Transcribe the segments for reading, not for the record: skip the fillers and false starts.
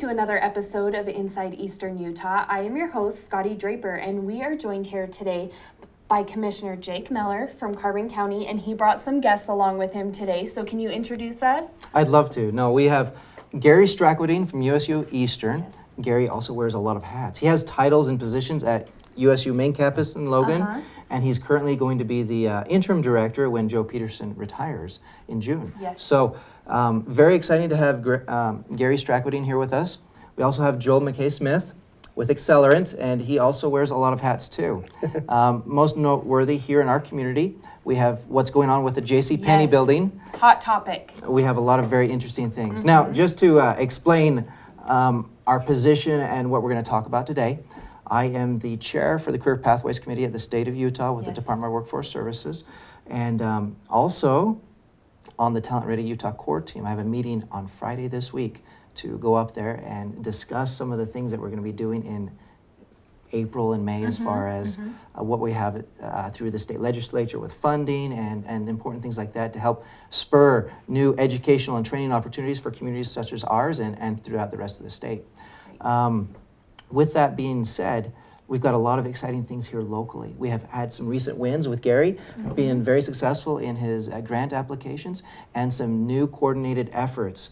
to another episode of Inside Eastern Utah. I am your host, Scotty Draper, and we are joined here today by Commissioner Jake Miller from Carbon County, and he brought some guests along with him today. So can you introduce us? I'd love to. No, we have Gary Strackwedine from USU Eastern. Yes. Gary also wears a lot of hats. He has titles and positions at USU main campus in Logan, and he's currently going to be the interim director when Joe Peterson retires in June. Yes. So very exciting to have Gary Strackwedine here with us. We also have Joel McKay-Smith with Accelerant, and he also wears a lot of hats too. Most noteworthy here in our community, we have what's going on with the JCPenney building. Hot topic. We have a lot of very interesting things. Now, just to explain our position and what we're going to talk about today, I am the chair for the Career Pathways Committee at the state of Utah with the Department of Workforce Services, and also on the Talent Ready Utah core team. I have a meeting on Friday this week to go up there and discuss some of the things that we're going to be doing in April and May as far as what we have through the state legislature with funding and important things like that to help spur new educational and training opportunities for communities such as ours and throughout the rest of the state. With that being said, we've got a lot of exciting things here locally. We have had some recent wins with Gary, being very successful in his grant applications, and some new coordinated efforts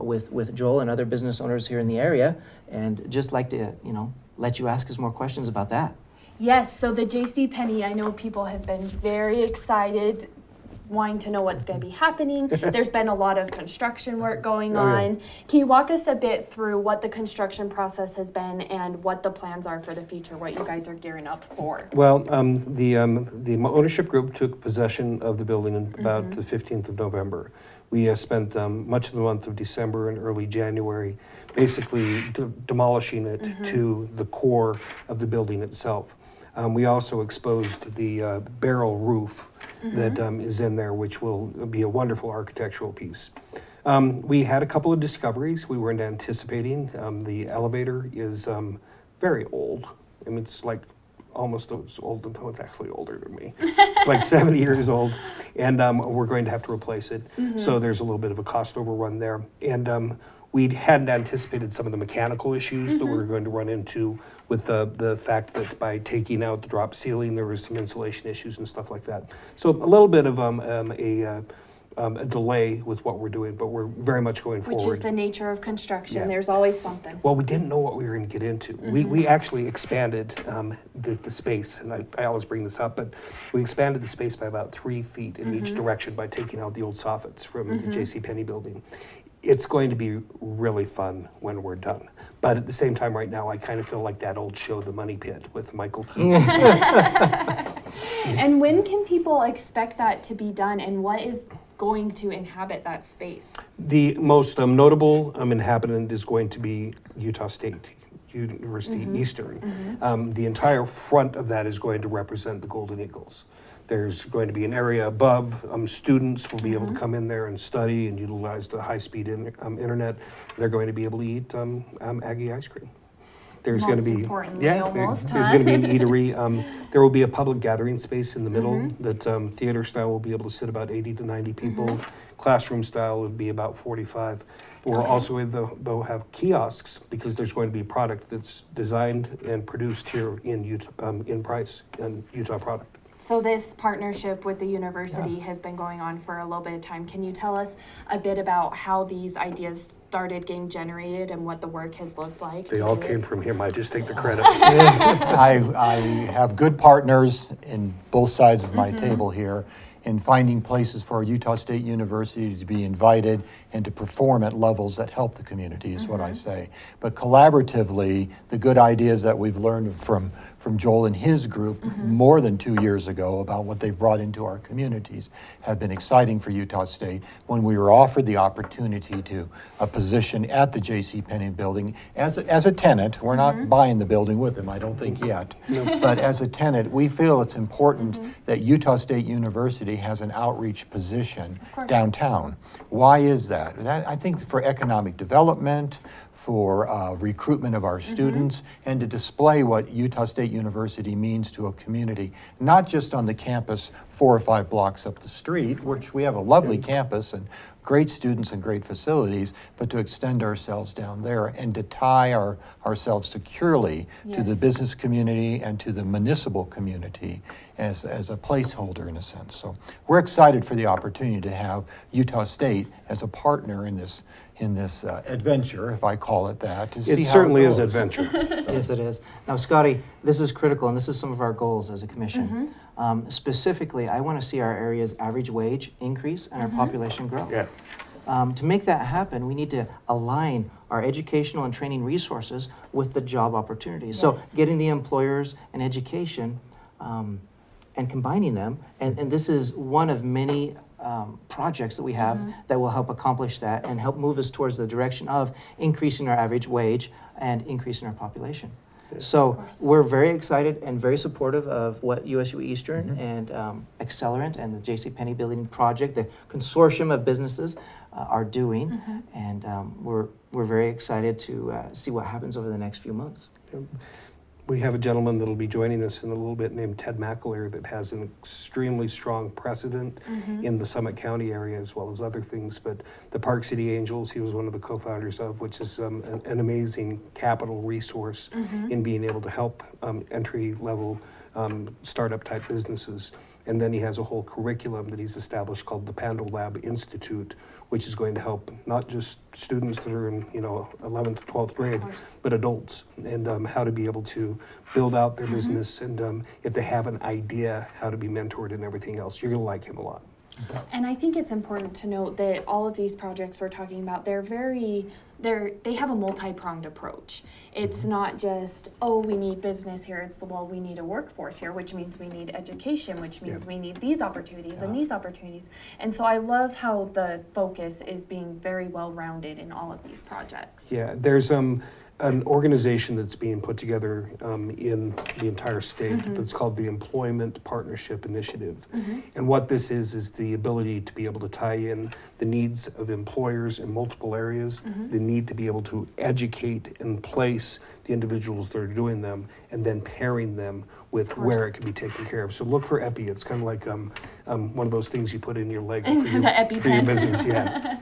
with Joel and other business owners here in the area, and just like to, let you ask us more questions about that. Yes, so the JCPenney, I know people have been very excited, wanting to know what's going to be happening. There's been a lot of construction work going on. Yeah. Can you walk us a bit through what the construction process has been and what the plans are for the future, what you guys are gearing up for? Well, the ownership group took possession of the building in about the 15th of November. We spent much of the month of December and early January basically demolishing it to the core of the building itself. We also exposed the barrel roof that is in there, which will be a wonderful architectural piece. We had a couple of discoveries we weren't anticipating. The elevator is very old. I mean, it's like almost as old until it's actually older than me. It's like 70 years old, and we're going to have to replace it. So there's a little bit of a cost overrun there. And we hadn't anticipated some of the mechanical issues that we were going to run into with the fact that by taking out the drop ceiling, there was some insulation issues and stuff like that. So a little bit of a delay with what we're doing, but we're very much going forward. Which is the nature of construction. There's always something. Well, we didn't know what we were going to get into. We actually expanded the space, and I always bring this up, but we expanded the space by about 3 feet in each direction by taking out the old soffits from the JCPenney building. It's going to be really fun when we're done. But at the same time, right now, I kind of feel like that old show, The Money Pit, with Michael Keaton. And when can people expect that to be done, and what is going to inhabit that space? The most notable inhabitant is going to be Utah State University Eastern. The entire front of that is going to represent the Golden Eagles. There's going to be an area above. Students will be able to come in there and study and utilize the high-speed internet. They're going to be able to eat Aggie ice cream. There's going to be there's going to be an eatery. There will be a public gathering space in the middle that theater style will be able to sit about 80 to 90 people. Classroom style would be about 45. But we're also they'll have kiosks because there's going to be a product that's designed and produced here in Utah, in Price, and Utah product. So this partnership with the university has been going on for a little bit of time. Can you tell us a bit about how these ideas started getting generated and what the work has looked like? They all came from him. I just take the credit. I have good partners in both sides of my table here in finding places for Utah State University to be invited and to perform at levels that help the community is what I say. But collaboratively, the good ideas that we've learned from Joel and his group more than 2 years ago about what they've brought into our communities have been exciting for Utah State. When we were offered the opportunity to a position at the JCPenney building as a tenant, we're not buying the building with them, I don't think yet, but as a tenant, we feel it's important that Utah State University has an outreach position downtown. Why is that? I think for economic development, for recruitment of our students, and to display what Utah State University means to a community, not just on the campus 4 or 5 blocks up the street, which we have a lovely campus and great students and great facilities, but to extend ourselves down there and to tie ourselves securely to the Yes. business community and to the municipal community as a placeholder in a sense. So we're excited for the opportunity to have Utah State as a partner in this adventure, if I call it that. To see It how certainly is goes. adventure. Yes, it is. Now, Scotty, this is critical, and this is some of our goals as a commission. Specifically, I want to see our area's average wage increase and our population grow. Yeah. To make that happen, we need to align our educational and training resources with the job opportunities. So Yes. getting the employers and education and combining them, and this is one of many projects that we have that will help accomplish that and help move us towards the direction of increasing our average wage and increasing our population. So we're very excited and very supportive of what USU Eastern and Accelerant and the JCPenney Building Project, the consortium of businesses, are doing. And we're very excited to see what happens over the next few months. We have a gentleman that'll be joining us in a little bit named Ted McAleer that has an extremely strong precedent in the Summit County area as well as other things. But the Park City Angels, he was one of the co-founders of, which is an amazing capital resource in being able to help entry-level startup type businesses. And then he has a whole curriculum that he's established called the Pandal Lab Institute, which is going to help not just students that are in 11th to 12th grade, but adults, and how to be able to build out their business, and if they have an idea, how to be mentored and everything else. You're going to like him a lot. And I think it's important to note that all of these projects we're talking about, they have a multi-pronged approach. It's not just, oh, we need business here. It's we need a workforce here, which means we need education, which means we need these opportunities and these opportunities. And so I love how the focus is being very well-rounded in all of these projects. Yeah, there's an organization that's being put together in the entire state that's called the Employment Partnership Initiative. And what this is the ability to be able to tie in the needs of employers in multiple areas, the need to be able to educate and place the individuals that are doing them, and then pairing them with where it can be taken care of. So look for EPI. It's kind of like one of those things you put in your leg for your, The EpiPen. for your business. Yeah.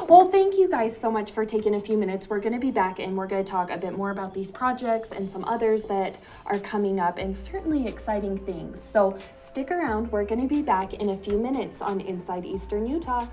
Well, thank you guys so much for taking a few minutes. We're going to be back and we're going to talk a bit more about these projects and some others that are coming up, and certainly exciting things. So stick around. We're going to be back in a few minutes on Inside Eastern Utah.